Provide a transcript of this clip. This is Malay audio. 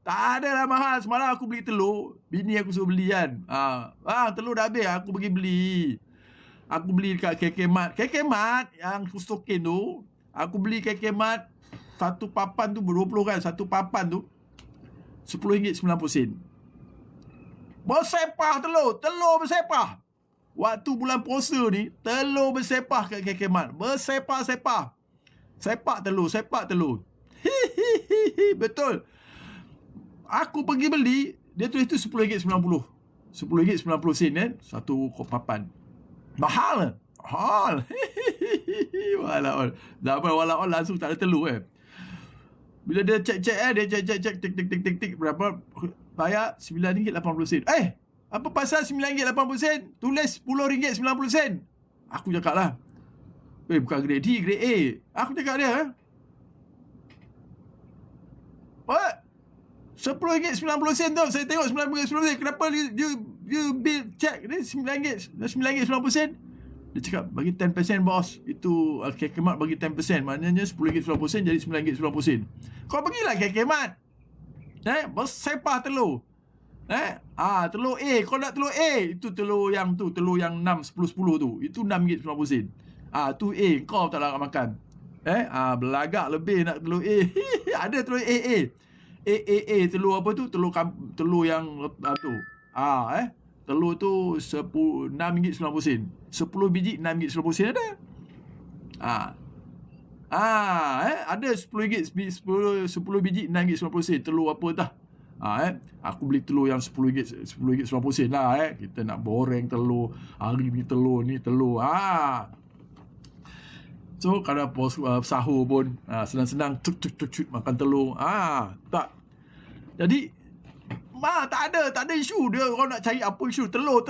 Tak ada lah mahal. Semalam aku beli telur. Bini aku suruh beli kan. Telur dah habis. Aku pergi beli. Aku beli dekat KK Mart. KK Mart yang stokin tu. Aku beli KK Mart. Satu papan tu 20 kan. Satu papan tu RM10.90. Bersepah telur. Telur bersepah. Waktu bulan puasa ni, telur bersepah kat KK Mart. Bersepah-sepah. Sepak telur. Betul. Aku pergi beli, dia tulis tu RM10.90. RM10.90 kan. Satu papan. Mahal. Walaol. Zaman walaol langsung tak ada telur kan. Bila dia cek tik berapa bayar RM9.80. Apa pasal RM9.80? Tulis RM10.90. Aku cakap lah, bukan grade D, grade A. Aku cakap dia, RM10.90 tu. Saya tengok RM9.90. Kenapa dia bill check ni RM9.90? Dia cakap bagi 10% bos. Itu KK Mart bagi 10%. Maknanya RM10.90 jadi RM9.90. Kau pergilah KK Mart. Bersepah telur. Telur A. Kau nak telur A, itu telur yang 6 10 tu. Itu RM6.90. Tu A. Kau tak nak makan. Belagak lebih nak telur A. Ada telur AA. Telur apa tu? Telur yang tu. Telur tu RM6.90. 10 biji RM6.90 ada. Ada 10 biji RM6.90. Telur apa dah. Aku beli telur yang RM10.90 lah. Kita nak goreng telur. Hari ni telur. So kalau sahur pun senang-senang cuk makan telur. Tak. Jadi tak ada isu dia. Orang nak cari apa isu? Telur